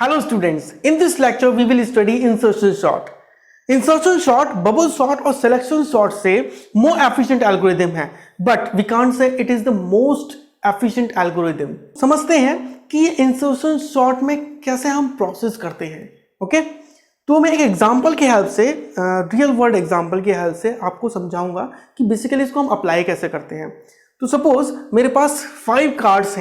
Hello students, in this lecture we will study insertion sort. Insertion sort, bubble sort और selection sort से more efficient algorithm है, but we can't say it is the most efficient algorithm. समझते हैं कि insertion sort में कैसे हम process करते हैं, okay? तो मैं एक एग्जाम्पल के हेल्प से रियल वर्ल्ड एग्जाम्पल के हेल्प से आपको समझाऊंगा कि बेसिकली इसको हम अप्लाई कैसे करते हैं। तो सपोज मेरे पास 5 कार्ड्स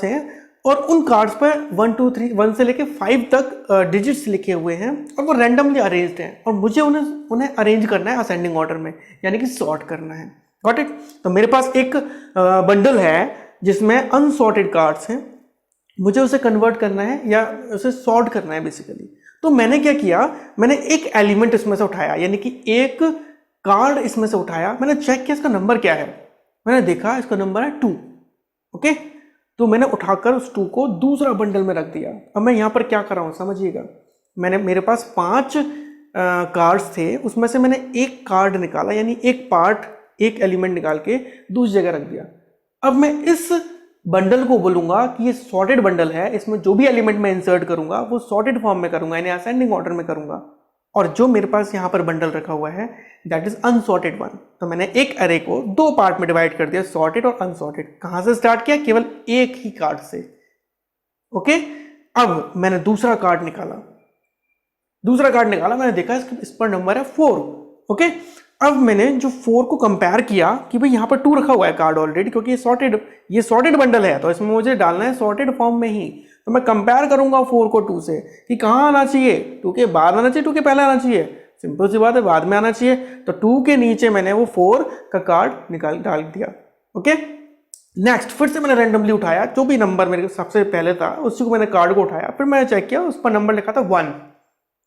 हैं और उन कार्ड्स पर 1 2 3 1 से लेके 5 तक डिजिट्स लिखे हुए हैं और वो रैंडमली अरेंज्ड हैं और मुझे उन्हें अरेंज करना है असेंडिंग ऑर्डर में, यानी कि सॉर्ट करना है। Got it? तो मेरे पास एक बंडल है जिसमें अनसॉर्टेड कार्ड्स हैं, मुझे उसे कन्वर्ट करना है या उसे सॉर्ट करना है बेसिकली। तो मैंने क्या किया, मैंने एक एलिमेंट इसमें से उठाया, यानी कि एक कार्ड इसमें से उठाया। मैंने चेक किया इसका नंबर क्या है, मैंने देखा इसका नंबर है 2। ओके, तो मैंने उठाकर उस 2 को दूसरा बंडल में रख दिया। अब मैं यहाँ पर क्या कर रहा हूँ समझिएगा, मेरे पास 5 कार्ड्स थे, उसमें से मैंने एक कार्ड निकाला, यानी एक पार्ट, एक एलिमेंट निकाल के दूसरी जगह रख दिया। अब मैं इस बंडल को बोलूंगा कि ये सॉर्टेड बंडल है, इसमें जो भी एलिमेंट मैं इंसर्ट करूंगा वो सॉर्टेड फॉर्म में करूंगा, यानी असेंडिंग ऑर्डर में करूंगा। और जो मेरे पास यहाँ पर बंडल रखा हुआ है दैट इज अनसॉर्टेड वन। तो मैंने एक अरे को 2 पार्ट में डिवाइड कर दिया, सॉर्टेड और अनसॉर्टेड। कहां से स्टार्ट किया? केवल एक ही कार्ड से। ओके, अब मैंने दूसरा कार्ड निकाला, मैंने देखा इस पर नंबर है 4। ओके, अब मैंने जो 4 को कंपेयर किया कि भाई यहाँ पर 2 रखा हुआ है कार्ड ऑलरेडी, क्योंकि ये सॉर्टेड बंडल है तो इसमें मुझे डालना है सॉर्टेड फॉर्म में ही। तो मैं कंपेयर करूंगा 4 को 2 से कि कहाँ आना चाहिए, 2 के बाद आना चाहिए, 2 के पहले आना चाहिए। सिंपल सी बात है, बाद में आना चाहिए। तो 2 के नीचे मैंने वो 4 का कार्ड डाल दिया। ओके, नेक्स्ट फिर से मैंने रैंडमली उठाया, जो भी नंबर मेरे सबसे पहले था उसी को मैंने कार्ड को उठाया, फिर मैंने चेक किया उस पर नंबर लिखा था 1।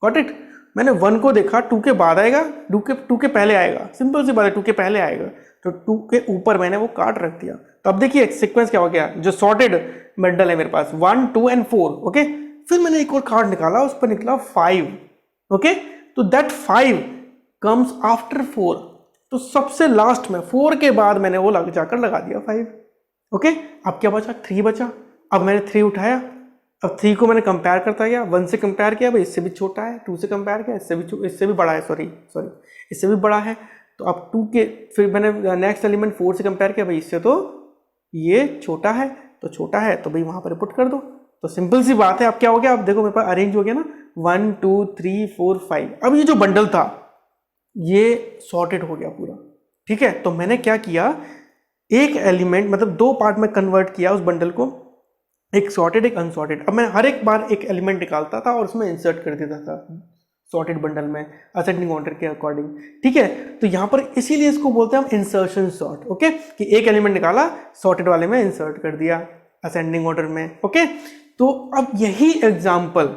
Got it? मैंने 1 को देखा, 2 के बाद आएगा, 2 के पहले आएगा, सिंपल सी बात है 2 के पहले आएगा। तो 2 के ऊपर मैंने वो कार्ड रख दिया। तो अब देखिए सीक्वेंस क्या हो गया, जो सॉर्टेड बंडल है मेरे पास 1 2 एंड 4। ओके, फिर मैंने एक और कार्ड निकाला, उस पर निकला 5। ओके, तो दैट 5 कम्स आफ्टर 4। तो सबसे लास्ट में 4 के बाद मैंने वो जाकर लगा दिया 5। ओके, अब क्या बचा? 3 बचा। अब मैंने 3 उठाया, अब 3 को मैंने कंपेयर करता गया, 1 से कंपेयर किया, भाई इससे भी छोटा है, 2 से कंपेयर किया, इससे भी बड़ा है, सॉरी इससे भी बड़ा है। तो अब 2 के फिर मैंने नेक्स्ट एलिमेंट 4 से कंपेयर किया, भाई इससे तो ये छोटा है, तो भाई वहां पर पुट कर दो। तो सिंपल सी बात है। अब क्या हो गया, अब देखो मेरे पास अरेंज हो गया ना, 1 2 3 4 5। अब ये जो बंडल था ये सॉर्टेड हो गया पूरा। ठीक है, तो मैंने क्या किया, एक एलिमेंट मतलब 2 पार्ट में कन्वर्ट किया उस बंडल को, एक सॉर्टेड एक अनसॉर्टेड। अब मैं हर एक बार एक एलिमेंट निकालता था और उसमें इंसर्ट कर देता था सॉर्टेड बंडल में असेंडिंग ऑर्डर के अकॉर्डिंग। ठीक है, तो यहां पर इसीलिए इसको बोलते हैं हम इंसर्शन सॉर्ट। ओके, कि एक एलिमेंट निकाला, सॉर्टेड वाले में इंसर्ट कर दिया असेंडिंग ऑर्डर में। ओके, तो अब यही एग्जाम्पल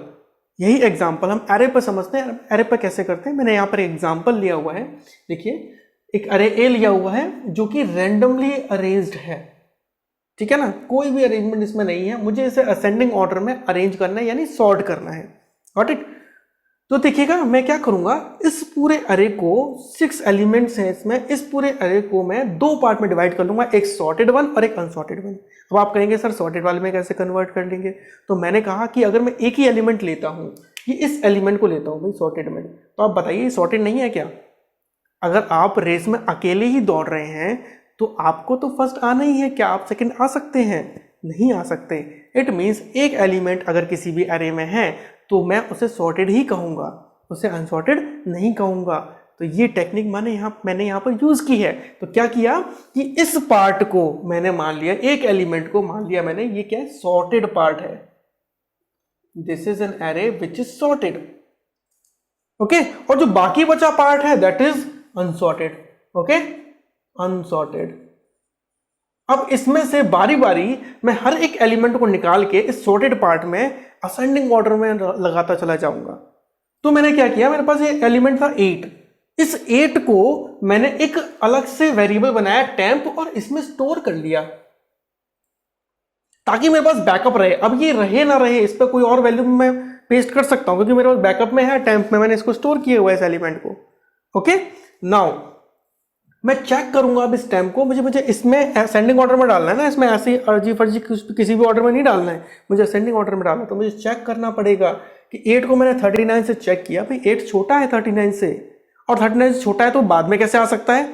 हम एरे पर समझते हैं। एरे पर कैसे करते हैं, मैंने यहाँ पर एग्जाम्पल लिया हुआ है। देखिए, एक अरे ए लिया हुआ है जो कि रैंडमली अरेंज्ड है। ठीक है ना, कोई भी अरेंजमेंट इसमें नहीं है, मुझे इसे असेंडिंग ऑर्डर में अरेंज करना है, यानी सॉर्ट करना है। Got it? तो देखिएगा मैं क्या करूंगा, इस पूरे अरे को 6 एलिमेंट्स हैं इसमें, इस पूरे अरे को मैं 2 पार्ट में डिवाइड कर लूंगा, एक सॉर्टेड वन और एक अनसॉर्टेड वन। अब आप कहेंगे सर सॉर्टेड वाले में कैसे कन्वर्ट कर लेंगे? तो मैंने कहा कि अगर मैं एक ही एलिमेंट लेता हूं, कि इस एलिमेंट को लेता हूं भाई सॉर्टेड में, तो आप बताइए सॉर्टेड नहीं है क्या? अगर आप रेस में अकेले ही दौड़ रहे हैं तो आपको तो फर्स्ट आना ही है, क्या आप सेकंड आ सकते हैं? नहीं आ सकते। इट मीन्स एक एलिमेंट अगर किसी भी अरे में है तो मैं उसे सॉर्टेड ही कहूंगा, उसे अनसॉर्टेड नहीं कहूंगा। तो ये टेक्निक मैंने यहाँ पर यूज की है। तो क्या किया कि इस पार्ट को मैंने मान लिया, एक एलिमेंट को मान लिया मैंने, ये क्या है, सॉर्टेड पार्ट है। This is an array which is sorted. Okay, और जो बाकी बचा पार्ट है that is unsorted. Okay, unsorted. अब इसमें से बारी बारी मैं हर एक एलिमेंट को निकाल के इस सॉर्टेड पार्ट में असेंडिंग ऑर्डर में लगाता चला जाऊंगा। तो मैंने क्या किया, मेरे पास ये एलिमेंट था 8। इस 8 को मैंने एक अलग से वेरिएबल बनाया टेम्प और इसमें स्टोर कर लिया ताकि मेरे पास बैकअप रहे। अब ये रहे ना रहे, इस पर कोई और वैल्यू मैं पेस्ट कर सकता हूं क्योंकि मेरे पास बैकअप में है, टेम्प में मैंने इसको स्टोर किया हुआ है इस एलिमेंट को। ओके, नाउ मैं चेक करूंगा अब इस टेम्प को, मुझे इसमें असेंडिंग ऑर्डर में डालना है ना, इसमें ऐसे अर्जी फर्जी किसी भी ऑर्डर में नहीं डालना है, मुझे असेंडिंग ऑर्डर में डालना है। तो मुझे चेक करना पड़ेगा कि 8 को मैंने 39 से चेक किया, भाई 8 छोटा है 39 से, और 39 से छोटा है तो बाद में कैसे आ सकता है।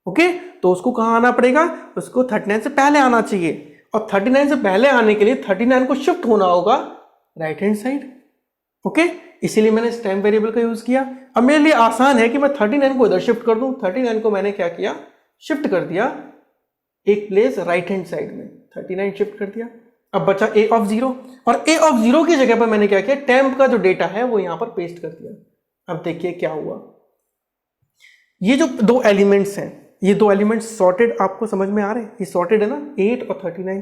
ओके, तो उसको कहाँ आना पड़ेगा, उसको 39 से पहले आना चाहिए, और 39 से पहले आने के लिए 39 को शिफ्ट होना होगा राइट हैंड साइड। ओके, इसीलिए मैंने इस टाइम वेरिएबल का यूज किया। अब मेरे लिए आसान है कि मैं 39 को इधर शिफ्ट कर दूं। 39 को मैंने क्या किया, शिफ्ट कर दिया एक प्लेस राइट हैंड साइड में, 39 शिफ्ट कर दिया। अब बचा a ऑफ 0, और a ऑफ 0 की जगह पर मैंने क्या किया, टेम्प का जो डेटा है वो यहां पर पेस्ट कर दिया। अब देखिए क्या हुआ, ये जो दो एलिमेंट्स हैं, ये दो एलिमेंट्स सॉर्टेड आपको समझ में आ रहे हैं, ये सॉर्टेड है ना, 8 और 39।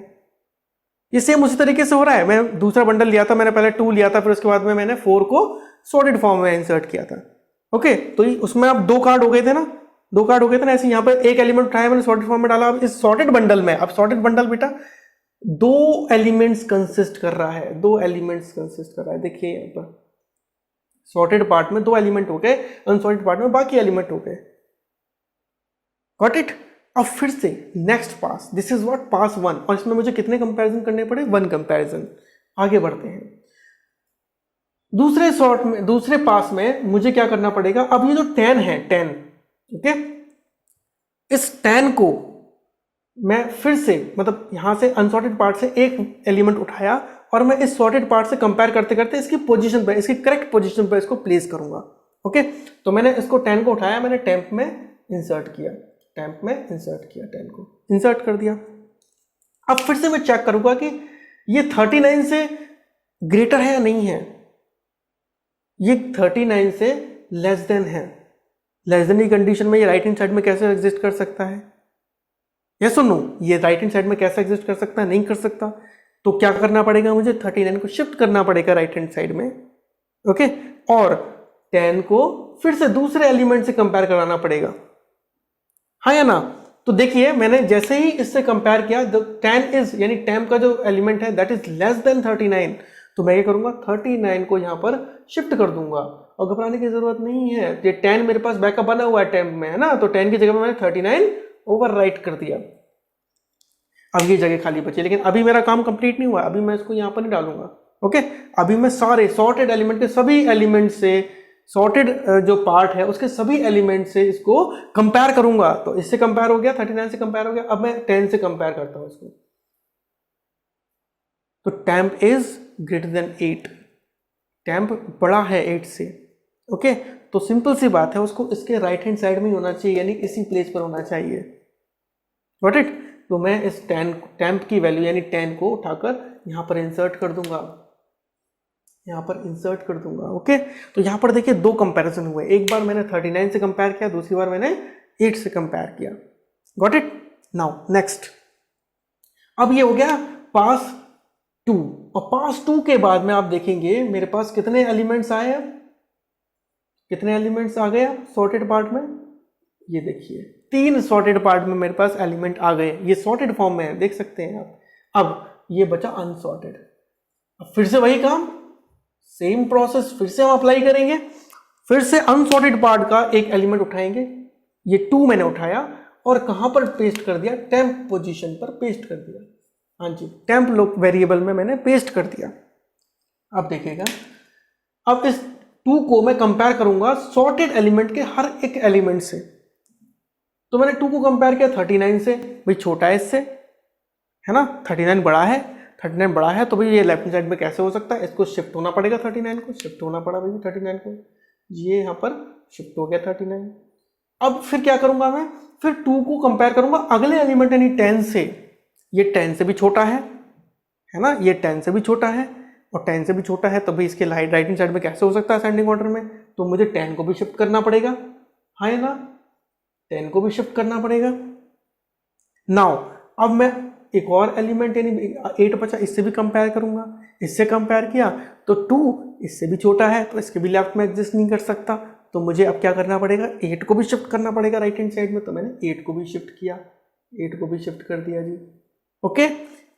ये सेम उसी तरीके से हो रहा है। मैं दूसरा बंडल लिया था, मैंने पहले 2 लिया था, फिर उसके बाद में मैंने 4 को सॉर्टेड फॉर्म में इंसर्ट किया था। ओके, तो उसमें अब 2 कार्ड हो गए थे ना, 2 कार्ड हो गए थे ना, ऐसे यहाँ पर एक एलिमेंट उठाया मैंने सॉर्टेड फॉर्म में डाला। अब इस सॉर्टेड बंडल में, अब सॉर्टेड बंडल बेटा 2 एलिमेंट्स कंसिस्ट कर रहा है, 2 एलिमेंट्स कंसिस्ट कर रहा है। देखिए यहाँ पर सॉर्टेड पार्ट में 2 एलिमेंट हो गए, अनसॉर्टेड पार्ट में बाकी एलिमेंट हो गए। Got it. अब फिर से next pass, this is what pass 1, और इसमें मुझे कितने कंपैरिजन करने पड़े, 1 कंपैरिजन। आगे बढ़ते हैं दूसरे सॉर्ट में, दूसरे पास में मुझे क्या करना पड़ेगा। अब ये जो 10 है, 10, ओके, इस 10 को मैं फिर से, मतलब यहां से अनसॉर्टेड पार्ट से एक एलिमेंट उठाया, और मैं इस सॉर्टेड पार्ट से कंपेयर करते करते इसकी पोजीशन पे, इसकी करेक्ट पोजीशन पे इसको प्लेस करूंगा। ओके, तो मैंने इसको 10 को उठाया, मैंने टेम्प में इंसर्ट किया, टेम्प में इंसर्ट किया, 10 को इंसर्ट कर दिया। अब फिर से मैं चेक करूंगा कि ये 39 से ग्रेटर है या नहीं है। ये 39 से लेस देन है। लेस देन की कंडीशन में ये राइट हैंड साइड में कैसे एग्जिस्ट कर सकता है, यस और नो, ये राइट हैंड साइड में कैसे एग्जिस्ट कर सकता है, नहीं कर सकता। तो क्या करना पड़ेगा, मुझे 39 को शिफ्ट करना पड़ेगा राइट हैंड साइड में। ओके, और 10 को फिर से दूसरे एलिमेंट से कंपेयर कराना पड़ेगा, हाँ या ना। तो देखिए मैंने जैसे ही इससे कंपेयर किया, 10 इज, यानी टेम्प का जो एलिमेंट है दैट इज लेस देन 39, तो मैं क्या करूंगा, 39 को यहां पर शिफ्ट कर दूंगा, और घबराने की जरूरत नहीं है। ये 10 मेरे पास बैकअप बना हुआ है टेम्प में, है ना, तो 10 की जगह में मैंने 39 ओवरराइट कर दिया। अब ये जगह खाली बची, लेकिन अभी मेरा काम कंप्लीट नहीं हुआ, अभी मैं इसको यहां पर नहीं डालूंगा। ओके, अभी मैं सारे सॉर्टेड एलिमेंट के सभी एलिमेंट से, सॉर्टेड जो पार्ट है उसके सभी एलिमेंट से इसको कंपेयर करूंगा। तो इससे कंपेयर हो गया, 39 से कंपेयर हो गया, अब मैं 10 से कंपेयर करता हूं इसको। तो temp is greater than 8, temp बड़ा है 8 से। ओके, तो सिंपल सी बात है, उसको इसके राइट हैंड साइड में ही होना चाहिए, यानी इसी प्लेस पर होना चाहिए। Got it. तो मैं इस टेम्प की वैल्यू यानी 10 को उठाकर यहां पर इंसर्ट कर दूंगा, यहां पर इंसर्ट कर दूंगा। ओके, तो यहां पर देखिए 2 कंपैरिजन हुए, एक बार मैंने 39 से कंपेयर किया, दूसरी बार मैंने 8 से कंपेयर किया। Got it. नाउ नेक्स्ट, अब ये हो गया पास 2, और पास 2 के बाद में आप देखेंगे मेरे पास कितने एलिमेंट्स आए, अब कितने एलिमेंट्स आ गए सॉर्टेड पार्ट में। ये देखिए 3 सॉर्टेड पार्ट में मेरे पास एलिमेंट आ गए, ये सॉर्टेड फॉर्म में है, देख सकते हैं आप। अब ये बचा अनसॉर्टेड, अब फिर से वही काम, सेम प्रोसेस फिर से हम अप्लाई करेंगे। फिर से अनसॉर्टेड पार्ट का एक एलिमेंट उठाएंगे, ये 2 मैंने उठाया और कहां पर पेस्ट कर दिया, टेम्प पोजीशन पर पेस्ट कर दिया। हाँ जी, टेम्प लूप वेरिएबल में मैंने पेस्ट कर दिया। अब देखिएगा, अब इस 2 को मैं कंपेयर करूंगा सॉर्टेड एलिमेंट के हर एक एलिमेंट से। तो मैंने 2 को कंपेयर किया 39 से, भाई छोटा है इससे, है ना, 39 बड़ा है, 39 बड़ा है, तो भाई ये लेफ्ट साइड में कैसे हो सकता है, इसको शिफ्ट होना पड़ेगा, 39 को शिफ्ट होना पड़ा भाई 39 को, ये यहाँ पर शिफ्ट हो गया 39। अब फिर क्या करूंगा मैं, फिर 2 को कंपेयर करूंगा अगले एलिमेंट यानी 10 से। ये 10 से भी छोटा है ना, ये 10 से भी छोटा है, और 10 से भी छोटा है, तो भाई इसके राइट हैंड साइड में कैसे हो सकता है असेंडिंग ऑर्डर में, तो मुझे 10 को भी शिफ्ट करना पड़ेगा, हाँ ना, 10 को भी शिफ्ट करना पड़ेगा। नाउ अब मैं एक और एलिमेंट यानी 8 बचा, इससे भी कंपेयर करूंगा, इससे कंपेयर किया तो 2 इससे भी छोटा है, तो इसके भी लेफ्ट में एग्जिस्ट नहीं कर सकता, तो मुझे अब क्या करना पड़ेगा, 8 को भी शिफ्ट करना पड़ेगा राइट हैंड साइड में। तो मैंने 8 को भी शिफ्ट किया, 8 को भी शिफ्ट कर दिया जी। ओके,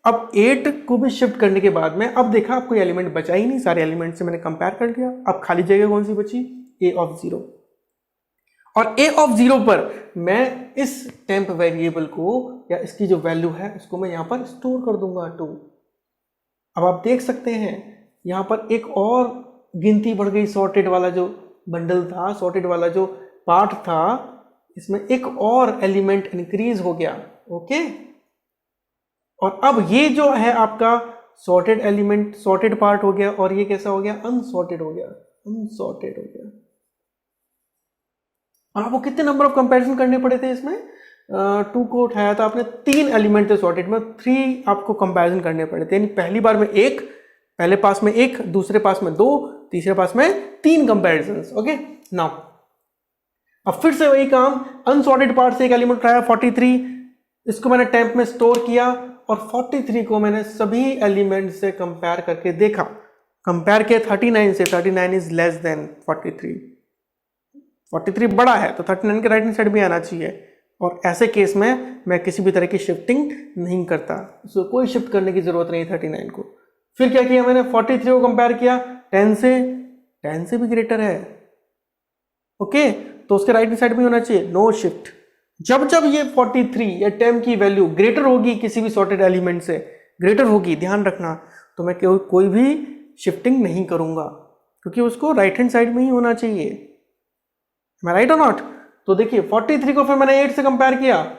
अब 8 को भी शिफ्ट करने के बाद में अब देखा अब कोई एलिमेंट बचा ही नहीं, सारे एलिमेंट से मैंने कंपेयर कर लिया। अब खाली जगह कौन सी बची, a ऑफ 0। और a ऑफ 0 पर मैं इस टेम्प वेरिएबल को या इसकी जो वैल्यू है उसको मैं यहाँ पर स्टोर कर दूंगा 2। अब आप देख सकते हैं यहाँ पर एक और गिनती बढ़ गई, सॉर्टेड वाला जो बंडल था, सॉर्टेड वाला जो पार्ट था, इसमें एक और एलिमेंट इंक्रीज हो गया। ओके, और अब ये जो है आपका सॉर्टेड एलिमेंट, सॉर्टेड पार्ट हो गया, और ये कैसा हो गया, अनसॉर्टेड हो गया, अनसॉर्टेड हो गया। और आपको कितने नंबर ऑफ कंपैरिजन करने पड़े थे इसमें? 2 को उठाया था आपने, 3 एलिमेंट थे सॉर्टेड में, 3 आपको कंपैरिजन करने पड़े थे। यानी पहली बार में 1, पहले पास में 1, दूसरे पास में 2, तीसरे पास में 3 कंपैरिजंस। ओके, नाउ अब फिर से वही काम, अनसॉर्टेड पार्ट से एक एलिमेंट उठाया 43, इसको मैंने टेम्प में स्टोर किया और 43 को मैंने सभी एलिमेंट से कंपेयर करके देखा, कंपेयर किया 39 से, 39 इज लेस देन 43, 43 बड़ा है तो 39 के राइट हैंड साइड भी आना चाहिए। और ऐसे केस में मैं किसी भी तरह की शिफ्टिंग नहीं करता, सो कोई शिफ्ट करने की जरूरत नहीं 39 को। फिर क्या किया मैंने, 43 को कंपेयर किया 10 से, 10 से भी ग्रेटर है। ओके, तो उसके राइट हैंड साइड में होना चाहिए, नो शिफ्ट। जब जब ये 43 या 10 की वैल्यू ग्रेटर होगी किसी भी सॉर्टेड एलिमेंट से, ग्रेटर होगी, ध्यान रखना, तो मैं कोई भी शिफ्टिंग नहीं करूंगा, क्योंकि उसको राइट हैंड साइड में ही होना चाहिए। मैं राइट और नॉट? तो देखिए 43 को फिर मैंने 8 से कंपेयर किया,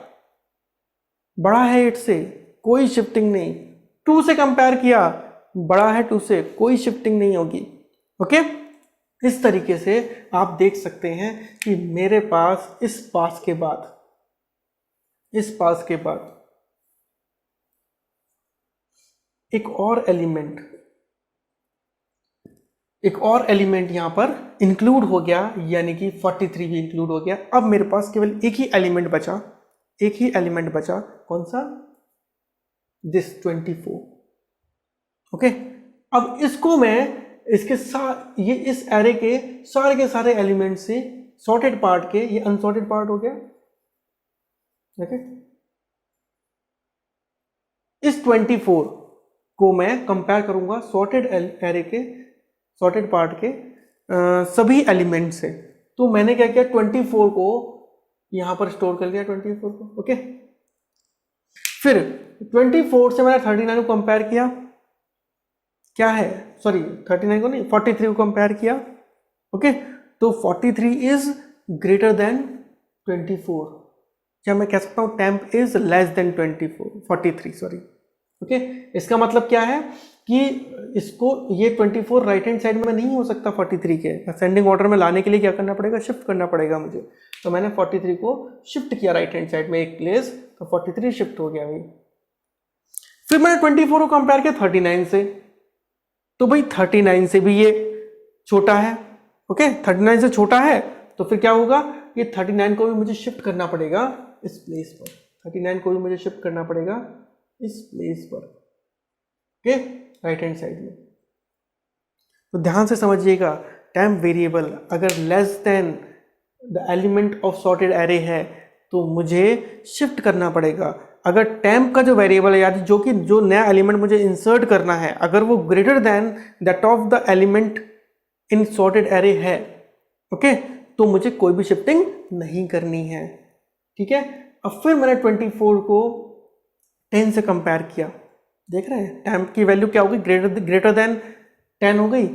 बड़ा है 8 से, कोई शिफ्टिंग नहीं। 2 से कंपेयर किया, बड़ा है 2 से, कोई शिफ्टिंग नहीं होगी। ओके, इस तरीके से आप देख सकते हैं कि मेरे पास इस पास के बाद, इस पास के बाद एक और एलिमेंट यहां पर इंक्लूड हो गया, यानी कि 43 भी इंक्लूड हो गया। अब मेरे पास केवल एक ही एलिमेंट बचा, एक ही एलिमेंट बचा, कौन सा, दिस 24। ओके, अब इसको मैं इसके ये इस एरे के सारे एलिमेंट से सॉर्टेड पार्ट के, ये अनसॉर्टेड पार्ट हो गया। ओके, इस 24 को मैं कंपेयर करूंगा सॉर्टेड एरे के, सॉर्टेड पार्ट के सभी एलिमेंट से। तो मैंने क्या किया, 24 को यहां पर स्टोर कर लिया, 24 को। ओके, फिर 24 से मैंने 39 को कंपेयर किया, क्या है, सॉरी 39 को नहीं, 43 को कंपेयर किया। ओके, तो 43 इज ग्रेटर देन 24, क्या मैं कह सकता हूं temp is less then 43, sorry. Okay, इसका मतलब क्या है कि इसको, ये 24 राइट हैंड साइड में नहीं हो सकता 43 के, असेंडिंग ऑर्डर में लाने के लिए क्या करना पड़ेगा, शिफ्ट करना पड़ेगा मुझे। तो मैंने 43 को शिफ्ट किया राइट हैंड साइड में एक प्लेस, तो 43 शिफ्ट हो गया भाई। फिर मैंने 24 को कंपेयर किया 39 से, तो भाई 39 से भी ये छोटा है। ओके, 39 से छोटा है, तो फिर क्या होगा, ये 39 को भी मुझे शिफ्ट करना पड़ेगा इस प्लेस पर, 39 को भी मुझे शिफ्ट करना पड़ेगा इस प्लेस पर। ओके, राइट हैंड साइड में। तो ध्यान से समझिएगा, टेम्प वेरिएबल अगर less than the element of sorted array है तो मुझे शिफ्ट करना पड़ेगा। अगर टेम्प का जो वेरिएबल है, यानी जो नया एलिमेंट मुझे इंसर्ट करना है, अगर वो greater than that of the element in sorted array है, ओके, तो मुझे कोई भी शिफ्टिंग नहीं करनी है। ठीक है, अब फिर मैंने 24 को 10 से कंपेयर किया, देख रहे हैं टेम्प की वैल्यू क्या होगी, ग्रेटर देन 10 हो गई।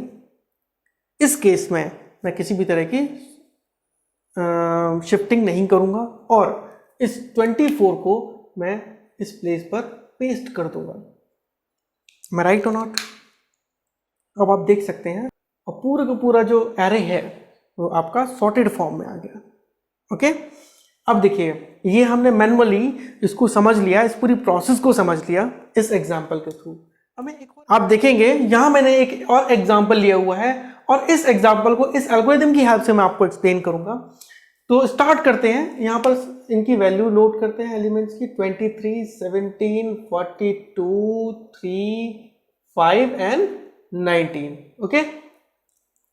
इस केस में मैं किसी भी तरह की शिफ्टिंग नहीं करूंगा और इस 24 को मैं इस प्लेस पर पेस्ट कर दूंगा। मैं राइट और नॉट? अब आप देख सकते हैं, और पूरा का पूरा जो एरे है वो आपका सॉर्टेड फॉर्म में आ गया। ओके, अब देखिए, ये हमने मैनुअली इसको समझ लिया, इस पूरी प्रोसेस को समझ लिया इस एग्जाम्पल के थ्रू। आप देखेंगे यहां मैंने एक और एग्जाम्पल लिया हुआ है, और इस एग्जाम्पल को इस एल्गोरिथम की हेल्प से मैं आपको एक्सप्लेन करूंगा। तो स्टार्ट करते हैं, यहां पर इनकी वैल्यू नोट करते हैं एलिमेंट्स की, 23, 17, 42, 3, 5 एंड 19। ओके,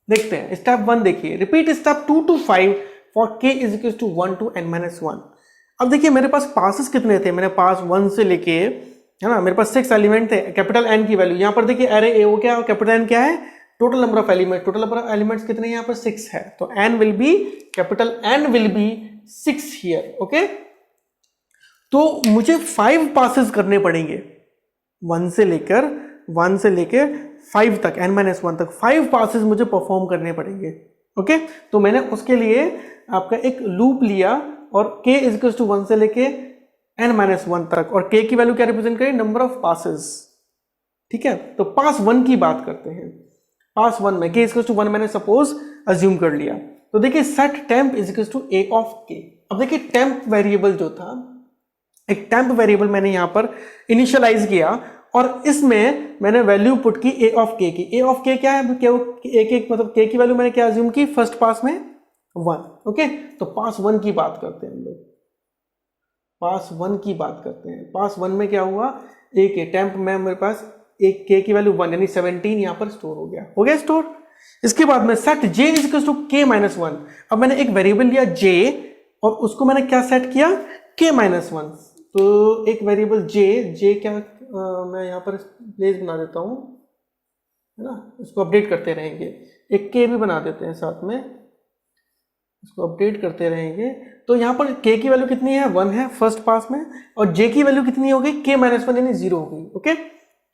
देखते हैं स्टेप 1। देखिए, repeat step 2 to 5 for k is equal to 1 to n-1। अब देखिए मेरे पास पासेस कितने थे, मैंने पास 1 से लेके, है ना, मेरे पास 6 एलिमेंट थे, कैपिटल N की वैल्यू। यहां पर देखिए एरे A हो गया और कैपिटल N क्या है टोटल नंबर ऑफ एलिमेंट्स कितने हैं यहाँ पर 6 है, तो n will be capital N will be 6 here. Okay, तो मुझे 5 पासेस करने पड़ेंगे 1 से लेकर 5 तक, n-1 तक 5 पासेस मुझे परफॉर्म करने पड़ेंगे। ओके, तो मैंने उसके लिए आपका एक लूप लिया और k इज टू 1 से लेके n-1 तक, और k की वैल्यू क्या रिप्रेजेंट करें, नंबर ऑफ पासेस। ठीक है, तो पास 1 की बात करते हैं। पास 1 में k इज टू 1 मैंने सपोज अज्यूम कर लिया, तो देखिए set temp is to a of k। अब देखिए टेम्प वेरिएबल जो था, एक टेम्प वेरिएबल मैंने यहां पर इनिशियलाइज किया और इसमें मैंने वैल्यू पुट की a ऑफ k की। a ऑफ k क्या है, मतलब k की वैल्यू मैंने क्या अज्यूम की, फर्स्ट पास में 1। ओके, तो पास 1 की बात करते हैं हम लोग, पास 1 की बात करते हैं। पास 1 में क्या हुआ, एक टेम्प में मेरे पास एक k की वैल्यू 1 यानी 17 यहां पर स्टोर हो गया स्टोर। इसके बाद में set j is to k-1। अब मैंने एक वेरिएबल लिया j और उसको मैंने क्या सेट किया, k-1। तो एक वेरिएबल j क्या मैं यहाँ पर प्लेस बना देता हूँ, है ना, इसको अपडेट करते रहेंगे। एक k भी बना देते हैं साथ में, इसको अपडेट करते रहेंगे। तो यहाँ पर k की वैल्यू कितनी है, 1 है फर्स्ट पास में, और j की वैल्यू कितनी हो गई, k-1 यानी 0 हो गई। ओके,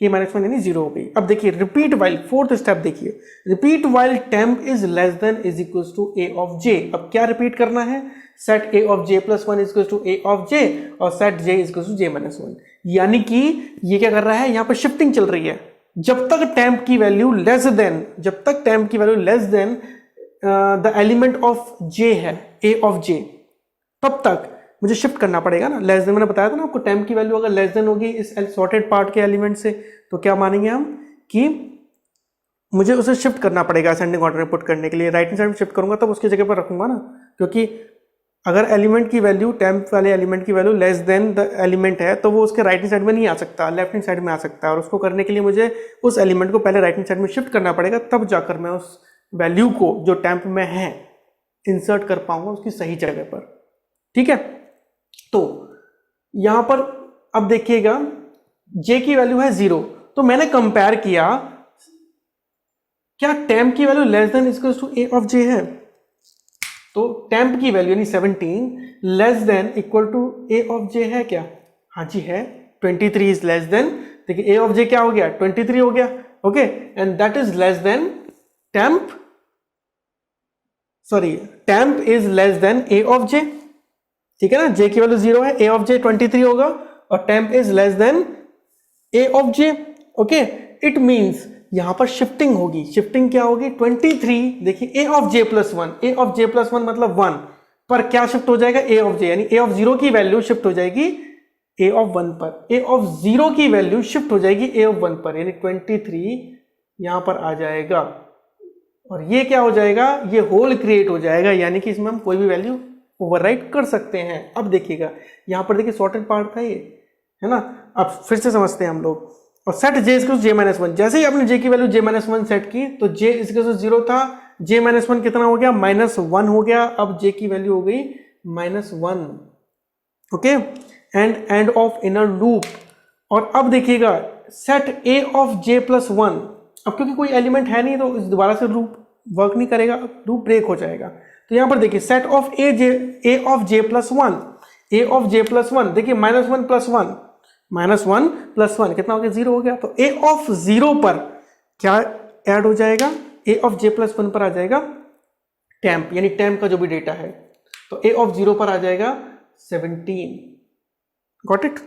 k-1 यानी 0 हो गई। अब देखिए रिपीट वाइल, फोर्थ स्टेप देखिए, repeat while temp is less than is equal to a of j। अब क्या रिपीट करना है, set a of j plus 1 is equal to a of j और set j is equal to j-1। यानी कि ये क्या कर रहा है, यहाँ पर शिफ्टिंग चल रही है। जब तक टेम्प की value less then the element of j है, a ऑफ j, तब तक मुझे शिफ्ट करना पड़ेगा ना। लेस देन मैंने बताया था ना आपको, टेम्प की वैल्यू अगर लेस देन होगी इस सॉर्टेड पार्ट के एलिमेंट से, तो क्या मानेंगे हम कि मुझे उसे शिफ्ट करना पड़ेगा असेंडिंग ऑर्डर में पुट करने के लिए। राइट हैंड साइड में शिफ्ट करूंगा तब उसकी जगह पर रखूंगा ना, क्योंकि अगर एलिमेंट की वैल्यू, टेम्प वाले एलिमेंट की value less then the element है, तो वो उसके राइट हैंड साइड में नहीं आ सकता, लेफ्ट हैंड साइड में आ सकता है। और उसको करने के लिए मुझे उस एलिमेंट को पहले राइट हैंड साइड में शिफ्ट करना पड़ेगा, तब जाकर मैं उस वैल्यू को जो टेम्प में है इंसर्ट कर पाऊंगा उसकी सही जगह पर। ठीक है, तो यहां पर अब देखिएगा j की वैल्यू है 0, तो मैंने कंपेयर किया, क्या टेम्प की value less than equal to a of j है, तो टेम्प की वैल्यू यानी 17 less than equal to a of j है क्या, हाँ जी है। 23 इज लेस देन, देखिए a ऑफ j क्या हो गया, 23 हो गया। Okay, and that is less than temp is less than a of j। ठीक है ना, j की वैल्यू 0 है, a ऑफ j 23 होगा, और temp is less than a of j। Okay, it means यहां पर शिफ्टिंग होगी। शिफ्टिंग क्या होगी, 23, देखिए a of j plus 1, a of j plus 1 मतलब 1 पर क्या शिफ्ट हो जाएगा, a ऑफ j, यानी a ऑफ 0 की वैल्यू शिफ्ट हो जाएगी a ऑफ 1 पर, a ऑफ 0 की वैल्यू शिफ्ट हो जाएगी a ऑफ 1 पर, यानी 23 यहां पर आ जाएगा, और ये क्या हो जाएगा, ये होल क्रिएट हो जाएगा, यानी कि इसमें हम कोई भी वैल्यू ओवरराइट कर सकते हैं। अब देखिएगा यहां पर देखिए सॉर्टेड पार्ट था ये, है ना। अब फिर से समझते हैं हम लोग, और सेट j इज j-1, जैसे ही आपने j की वैल्यू j-1 सेट की तो j इज 0 था, j-1 कितना हो गया, -1 हो गया। अब j की वैल्यू हो गई -1। Okay, end of inner loop. और अब देखिएगा set a of j plus 1, अब क्योंकि कोई एलिमेंट है नहीं तो इस दोबारा से लूप वर्क नहीं करेगा, लूप ब्रेक हो जाएगा। तो यहां पर देखिए set of a of j plus 1, a of j plus 1, देखिए -1 प्लस 1, -1 प्लस 1 कितना हो गया, 0 हो गया। तो a ऑफ 0 पर क्या ऐड हो जाएगा, a ऑफ j प्लस 1 पर आ जाएगा टेम्प, यानी टेम्प का जो भी डेटा है, तो a ऑफ 0 पर आ जाएगा 17। गॉट इट,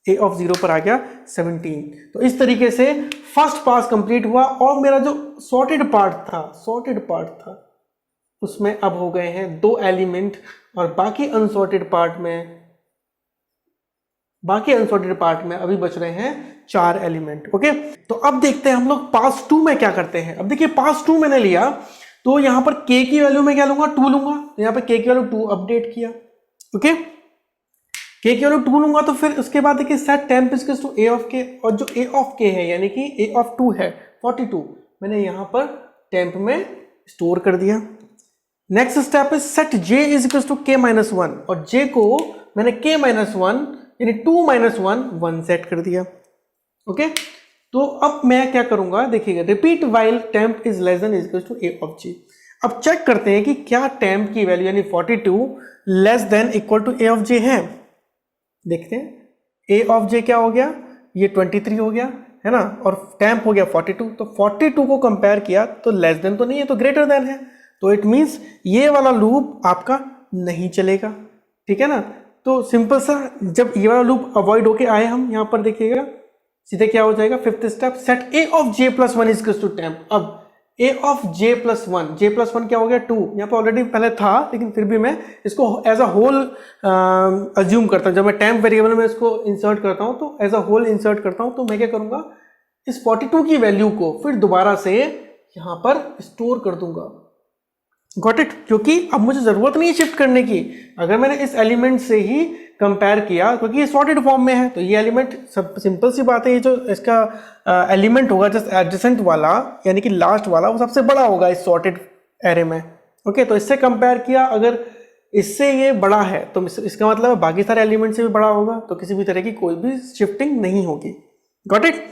a ऑफ 0 पर आ गया 17। तो इस तरीके से फर्स्ट पास कंप्लीट हुआ, और मेरा जो सॉर्टेड पार्ट था उसमें अब हो गए हैं 2 एलिमेंट, और बाकी अनसॉर्टेड पार्ट में अभी बच रहे हैं 4 एलिमेंट। ओके, तो अब देखते हैं हम लोग पास 2 में क्या करते हैं। अब देखिए पास 2 मैंने लिया, तो यहां पर k की वैल्यू में क्या लूंगा, 2 लूंगा, तो यहां पर k की वैल्यू 2 अपडेट किया। ओके, k की वैल्यू 2 लूंगा, तो फिर उसके बाद देखिए set temp is to a of k, और जो a ऑफ k है यानी कि a ऑफ 2 है 42, मैंने यहां पर टेम्प में स्टोर कर दिया। नेक्स्ट स्टेप है set j is equal to k-1, और j को मैंने k-1 यानी 2 - 1 1 सेट कर दिया। ओके, तो अब मैं क्या करूंगा, देखिएगा, repeat while temp is less than is equal to A of J. अब चेक करते हैं कि क्या टेम्प की वैल्यू यानी 42 less than equal to A of J है। देखते हैं, ए ऑफ जे क्या हो गया, ये 23 हो गया है ना, और टेम्प हो गया 42। तो 42 को कंपेयर किया तो लेस देन तो नहीं है, तो ग्रेटर देन है। तो इट मीन्स ये वाला लूप आपका नहीं चलेगा, ठीक है ना। तो सिंपल सा, जब ये वाला लूप अवॉइड होके आए हम यहाँ पर, देखिएगा सीधे क्या हो जाएगा, fifth step, set a of j plus one is to temp. अब a of j plus one क्या हो गया 2, यहाँ पर ऑलरेडी पहले था, लेकिन फिर भी मैं इसको एज अ होल अज्यूम करता हूँ। जब मैं टेम्प वेरिएबल में इसको इंसर्ट करता हूँ तो एज अ होल इंसर्ट करता हूँ। तो मैं क्या करूँगा, इस 42 की वैल्यू को फिर दोबारा से यहाँ पर स्टोर कर दूंगा। गॉट इट, क्योंकि अब मुझे जरूरत नहीं है शिफ्ट करने की। अगर मैंने इस एलिमेंट से ही कंपेयर किया, क्योंकि ये सॉर्टेड फॉर्म में है, तो ये एलिमेंट, सब सिंपल सी बात है, ये जो इसका एलिमेंट होगा जस्ट एडजेसेंट वाला यानी कि लास्ट वाला, वो सबसे बड़ा होगा इस सॉर्टेड एरे में। ओके, तो इससे कंपेयर किया, अगर इससे ये बड़ा है तो इसका मतलब बाकी सारे एलिमेंट से भी बड़ा होगा, तो किसी भी तरह की कोई भी शिफ्टिंग नहीं होगी। Got it.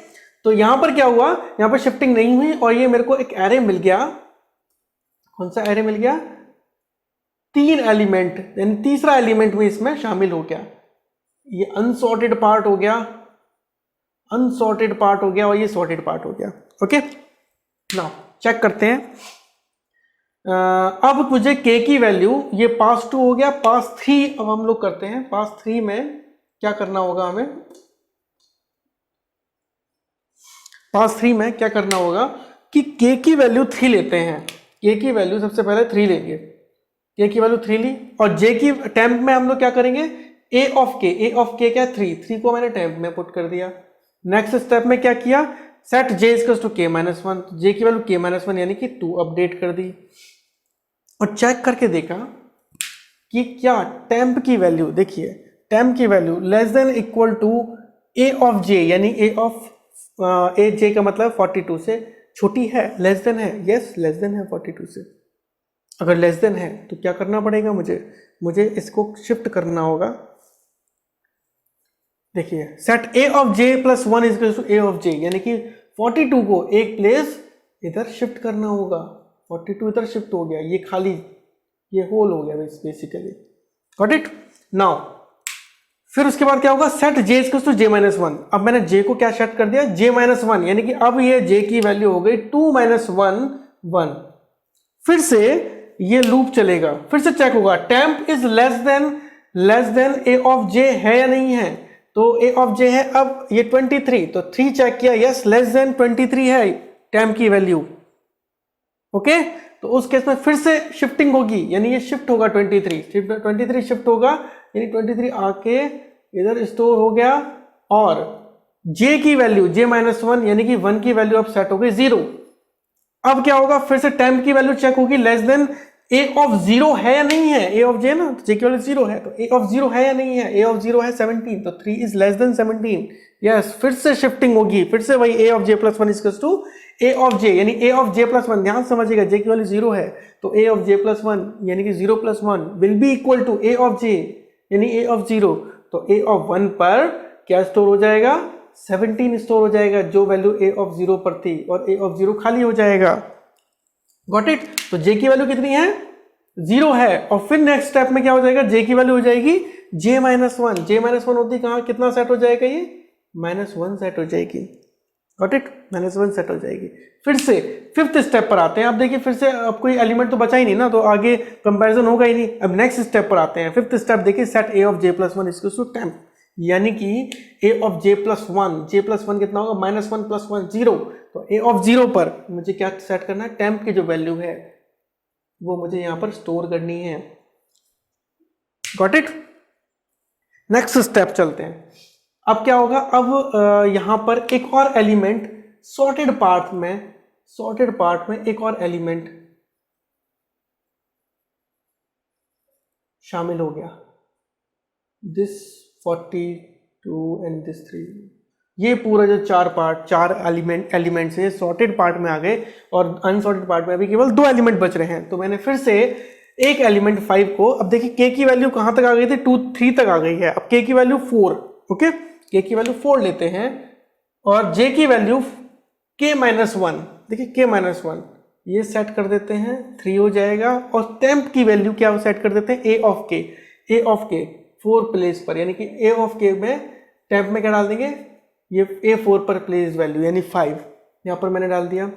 तो यहां पर क्या हुआ, यहां पर शिफ्टिंग नहीं हुई और ये मेरे को एक एरे मिल गया। कौन सा एरे मिल गया, 3 एलिमेंट, यानी तीसरा एलिमेंट भी इसमें शामिल हो गया। ये अनसॉर्टेड पार्ट हो गया, अनसॉर्टेड पार्ट हो गया और ये सॉर्टेड पार्ट हो गया। ओके, नाउ चेक करते हैं। अब मुझे k की वैल्यू, ये पास 2 हो गया, पास 3 अब हम लोग करते हैं। पास 3 में क्या करना होगा हमें, पास 3 में क्या करना होगा कि k की वैल्यू 3 लेते हैं। k की वैल्यू सबसे पहले 3 लेंगे, k की वैल्यू 3 ली, और j की टेम्प में हम लोग क्या करेंगे, a ऑफ k क्या, 3 को मैंने टेम्प में पुट कर दिया। नेक्स्ट स्टेप में क्या किया, set j equals to k minus 1, j की वैल्यू k माइनस 1 यानी कि 2 अपडेट कर दी, और चेक करके देखा कि क्या टेम्प की वैल्यू, देखिए टेम्प की value less than equal to a of j, यानी a ऑफ a j का मतलब 42 से छोटी है, लेस देन है, यस लेस देन है 42 से। अगर लेस देन है तो क्या करना पड़ेगा, मुझे इसको शिफ्ट करना होगा। देखिए, set a of j plus 1 is equal to a of j, यानी कि 42 को एक प्लेस इधर शिफ्ट करना होगा। 42 इधर शिफ्ट हो गया, ये खाली, ये होल हो गया बेसिकली। Got it. नाउ फिर उसके बाद क्या होगा, set j equal to j minus 1। अब मैंने j को क्या सेट कर दिया, j माइनस 1, यानी कि अब ये j की वैल्यू हो गई 2 माइनस 1 1। फिर से ये लूप चलेगा, फिर से चेक होगा temp is less than a of j है या नहीं है। तो a ऑफ j है, अब ये 23, तो 3 चेक किया, यस लेस देन 23 है टेम्प की वैल्यू। ओके, तो उस केस में फिर से शिफ्टिंग होगी, यानी ये शिफ्ट होगा 23 शिफ्ट होगा, यानी 23 आके इधर स्टोर हो गया, और j की वैल्यू j माइनस 1 यानी कि 1 की वैल्यू अब सेट हो गई 0। अब क्या होगा, फिर से टेम्प की वैल्यू चेक होगी, लेस देन a ऑफ 0 है या नहीं है, a ऑफ j ना, तो j की वैल्यू 0 है, तो a ऑफ 0 है या नहीं है, a ऑफ 0 है 17, तो 3 इज लेस देन 17। यस, फिर से शिफ्टिंग होगी, फिर से वही a of j plus 1 equals to a of j, यानी a ऑफ j प्लस 1, ध्यान समझिएगा j की वैल्यू 0 है, तो a ऑफ j प्लस 1 यानी कि 0 plus 1 will be equal to a of j, यानी a ऑफ 0, तो a ऑफ 1 पर क्या स्टोर हो जाएगा, 17 स्टोर हो जाएगा, जो वैल्यू a ऑफ 0 पर थी, और a ऑफ 0 खाली हो जाएगा। Got it. तो j की वैल्यू कितनी है, 0 है, और फिर नेक्स्ट स्टेप में क्या हो जाएगा, j की वैल्यू हो जाएगी j माइनस 1, j माइनस 1 होती कहाँ, कितना सेट हो जाएगा, ये -1 सेट हो जाएगी। गॉट इट, -1 सेट हो जाएगी। फिर से फिफ्थ स्टेप पर आते हैं। अब देखिए, फिर से अब कोई एलिमेंट तो बचा ही नहीं ना, तो आगे कंपैरिजन होगा ही नहीं। अब नेक्स्ट स्टेप पर आते हैं। फिफ्थ स्टेप देखिए, set a of j plus 1 equals to temp, यानी कि a ऑफ j प्लस 1 कितना होगा, -1 प्लस 1 0, तो a ऑफ 0 पर मुझे क्या सेट करना है, टेम्प की जो वैल्यू है वो मुझे यहाँ पर स्टोर करनी है। Got it. नेक्स्ट स्टेप चलते हैं। अब क्या होगा, अब यहाँ पर एक और एलिमेंट सॉर्टेड पार्ट में एक और एलिमेंट शामिल हो गया, दिस 42 एंड दिस 3। ये पूरा जो चार एलिमेंट्स है सॉर्टेड पार्ट में आ गए, और अनसॉर्टेड पार्ट में अभी केवल 2 एलिमेंट बच रहे हैं। तो मैंने फिर से एक एलिमेंट 5 को, अब देखिए k की वैल्यू कहां तक आ गई थी, 2 3 तक आ गई है, अब k की वैल्यू 4, ओके, k की वैल्यू 4 लेते हैं। और j की वैल्यू k माइनस वन, देखिए k माइनस वन ये सेट कर देते हैं 3 हो जाएगा, और टेम्प की वैल्यू क्या सेट कर देते हैं a ऑफ k 4 प्लेस पर, यानी कि a ऑफ k में टेम्प में क्या डाल देंगे, ये a4 पर प्लेस वैल्यू यानी 5 यहाँ पर मैंने डाल दिया।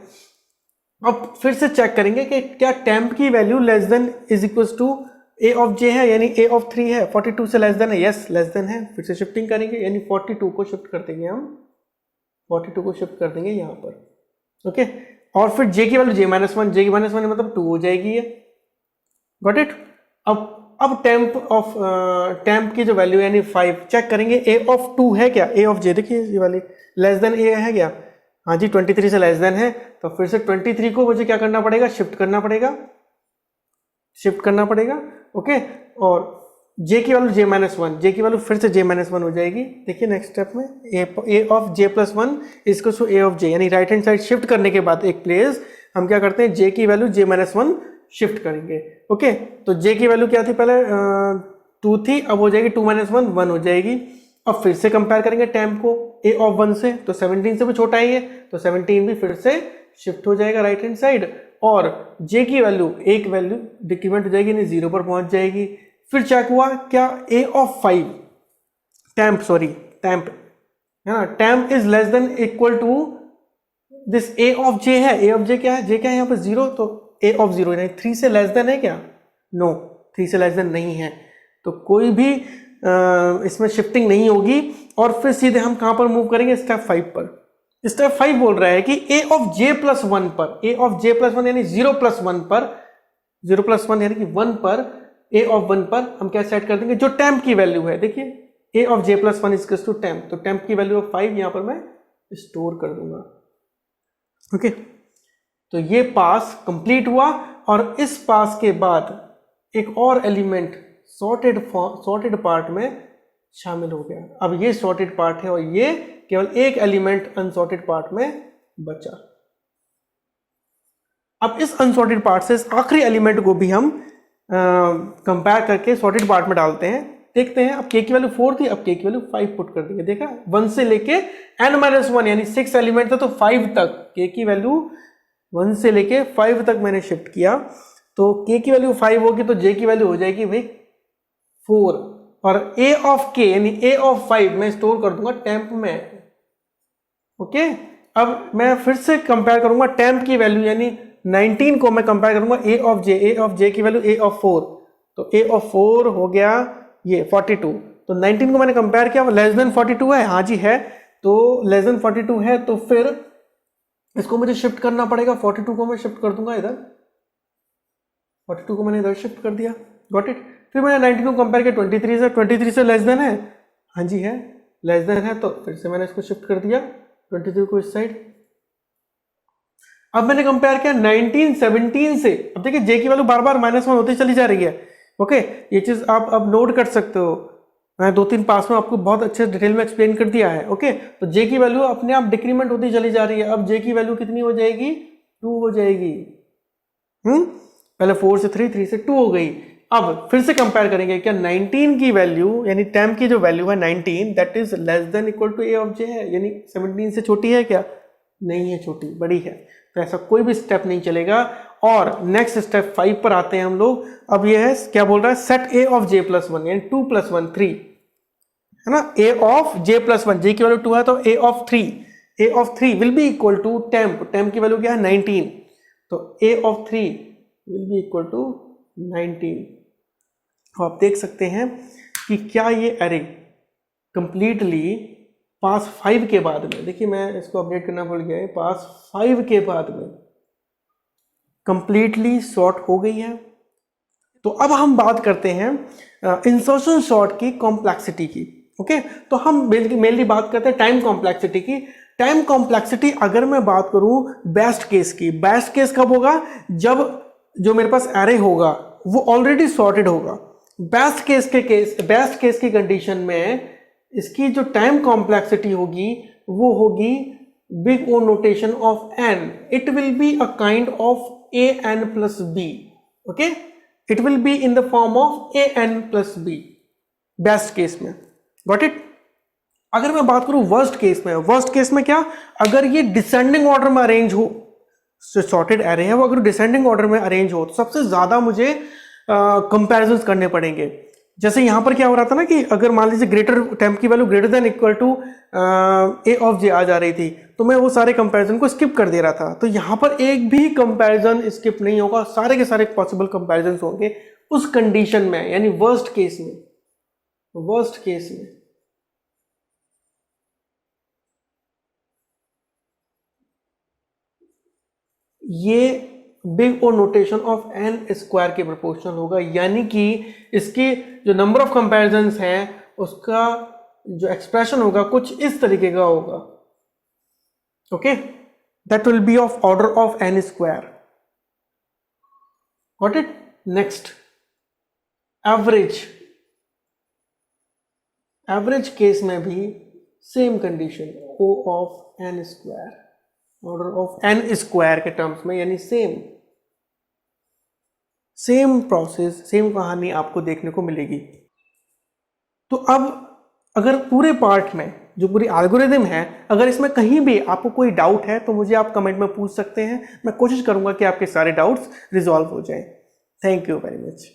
अब फिर से चेक करेंगे कि क्या टेम्प की value less than is equal to a of j है, यानी a ऑफ 3 है, 42 से लेस देन है, यस लेस देन है। फिर से शिफ्टिंग करेंगे, यानी 42 को शिफ्ट कर देंगे हम, 42 को शिफ्ट कर देंगे यहाँ पर, ओके। और फिर j की वैल्यू j माइनस वन, मतलब 2 हो जाएगी ये, गॉट इट। अब टेम्प की जो वैल्यू यानी 5 चेक करेंगे, a ऑफ 2 है क्या, a ऑफ j, देखिए ये वाली लेस देन a है क्या, हाँ जी 23 से लेस देन है, तो फिर से 23 को मुझे क्या करना पड़ेगा, शिफ्ट करना पड़ेगा, ओके। और j की value j minus one, j की वैल्यू फिर से j माइनस वन हो जाएगी। देखिए नेक्स्ट स्टेप में a of j plus one इसको टू a ऑफ j, यानी राइट हैंड साइड शिफ्ट करने के बाद एक प्लेस हम क्या करते हैं, j की value j minus one shift करेंगे, ओके। तो j की वैल्यू क्या थी पहले 2 थी, अब हो जाएगी 2 माइनस वन, 1 हो जाएगी। अब फिर से कंपेयर करेंगे टेम्प को a ऑफ 1 से, तो 17 से भी छोटा ही है, तो 17 भी फिर से शिफ्ट हो जाएगा राइट हैंड साइड, और j की वैल्यू एक वैल्यू डिक्रीमेंट हो जाएगी, यानी 0 पर पहुंच जाएगी। फिर चेक हुआ क्या a ऑफ 5 टेम्प है ना, temp is less than equal to this a of j है, a ऑफ j क्या है, j क्या है यहाँ पर 0, तो a ऑफ 0 यानी 3 से लेस देन है क्या, नो 3 से लेस देन नहीं है, तो कोई भी इसमें शिफ्टिंग नहीं होगी। और फिर सीधे हम कहां पर मूव करेंगे, स्टेप 5 पर। स्टेप 5 बोल रहा है कि a of j plus one पर, a of j plus one यानी 0 प्लस वन पर, 0 प्लस वन यानी कि 1 पर, a ऑफ 1 पर हम क्या सेट कर देंगे, जो टेम्प की वैल्यू है, देखिए a of j plus one is to temp, तो टेम्प की वैल्यू ऑफ 5 यहां पर मैं स्टोर कर दूंगा, ओके। तो ये पास कंप्लीट हुआ, और इस पास के बाद एक और एलिमेंट सॉर्टेड पार्ट में शामिल हो गया। अब ये सॉर्टेड पार्ट है, और ये केवल एक एलिमेंट अनसॉर्टेड पार्ट में बचा। अब इस अनसॉर्टेड पार्ट से इस आखिरी एलिमेंट को भी हम कंपेयर करके सॉर्टेड पार्ट में डालते हैं, देखते हैं। अब k की वैल्यू 4 थी, अब k की वैल्यू 5 पुट कर देंगे, देखा 1 से लेके n-1 यानी 6 एलिमेंट था, तो 5 तक k की वैल्यू 1 से लेके 5 तक मैंने शिफ्ट किया, तो k की वैल्यू 5 होगी, तो j की वैल्यू हो जाएगी भाई 4, और a ऑफ k यानी a ऑफ 5 मैं स्टोर कर दूंगा टेम्प में, ओके। अब मैं फिर से कंपेयर करूंगा टेम्प की वैल्यू यानी 19 को मैं कंपेयर करूंगा a ऑफ j की वैल्यू a ऑफ 4, तो a ऑफ 4 हो गया ये 42, तो 19 को मैंने कंपेयर किया, लेस देन 42 है, हाँ जी है, तो लेस देन 42 है, तो फिर इसको मुझे शिफ्ट करना पड़ेगा, 42 को मैं शिफ्ट कर दूंगा इधर, 42 को मैंने इधर शिफ्ट कर दिया, गॉट इट। फिर मैंने 19 को कंपेयर किया 23 से लेस देन है, हाँ जी है, लेस देन है, तो फिर से मैंने इसको शिफ्ट कर दिया 23 को इस साइड। अब मैंने कंपेयर किया 19 17 से, अब देखिए j की वैल्यू बार बार -1 होती चली जा रही है, ओके। ये चीज आप अब नोट कर सकते हो, मैं 2-3 पास में आपको बहुत अच्छे डिटेल में एक्सप्लेन कर दिया है, ओके। तो j की वैल्यू अपने आप डिक्रीमेंट होती चली जा रही है, अब j की वैल्यू कितनी हो जाएगी, 2 हो जाएगी, पहले 4 से 3 से 2 हो गई। अब फिर से कंपेयर करेंगे, क्या 19 की वैल्यू यानी टेम्प की जो वैल्यू है 19 that is less than equal to a of j है, यानी 17 से छोटी है क्या, नहीं है, छोटी, बड़ी है, तो ऐसा कोई भी स्टेप नहीं चलेगा। और नेक्स्ट स्टेप 5 पर आते हैं हम लोग। अब ये है क्या बोल रहा है, set a of j plus one यानी 2 + 1 3 है ना, a of j plus one, j की वैल्यू 2 है, तो a of 3 will be equal to temp की वैल्यू क्या है 19, तो a of 3 will be equal to 19। तो आप देख सकते हैं कि क्या ये एरे कंप्लीटली पास 5 के बाद में, देखिए मैं इसको अपडेट करना भूल गया है, पास 5 के बाद में कंप्लीटली सॉर्ट हो गई है। तो अब हम बात करते हैं इंसर्शन सॉर्ट की कॉम्प्लेक्सिटी की, ओके। तो हम मेनली बात करते हैं टाइम कॉम्प्लेक्सिटी की। टाइम कॉम्प्लेक्सिटी अगर मैं बात करूं बेस्ट केस की, बेस्ट केस कब होगा, जब जो मेरे पास एरे होगा वो ऑलरेडी सॉर्टेड होगा। बेस्ट केस की कंडीशन में इसकी जो टाइम कॉम्प्लेक्सिटी होगी वो होगी big O notation of n, it will be a kind of an plus b, okay, it will be in the form of an plus b best case में, got it. अगर मैं बात करूं worst case में क्या, अगर ये descending order में अरेंज हो, सॉर्टेड एरे है वो अगर डिसेंडिंग ऑर्डर में अरेंज हो तो सबसे ज्यादा मुझे कंपैरिजंस करने पड़ेंगे। जैसे यहां पर क्या हो रहा था ना कि अगर मान लीजिए ग्रेटर टेम्प की value greater than equal to A of J आ जा रही थी, तो मैं वो सारे कंपैरिजन को स्किप कर दे रहा था। तो यहां पर एक भी कंपैरिजन स्किप नहीं होगा, सारे के सारे पॉसिबल कंपैरिजन होंगे उस कंडीशन में, यानी वर्स्ट केस में। ये big O notation of n square के प्रोपोर्शनल होगा, यानी कि इसके जो नंबर ऑफ कंपैरिजंस हैं उसका जो एक्सप्रेशन होगा कुछ इस तरीके का होगा। Okay, that will be of order of n square. Got it? Next, average case में भी same condition, O of n square, order of n square के टर्म्स में, यानी सेम प्रोसेस, सेम कहानी आपको देखने को मिलेगी। तो अब अगर पूरे पार्ट में जो पूरी एल्गोरिथम है, अगर इसमें कहीं भी आपको कोई डाउट है तो मुझे आप कमेंट में पूछ सकते हैं, मैं कोशिश करूंगा कि आपके सारे डाउट्स रिजॉल्व हो जाएं। Thank you very much.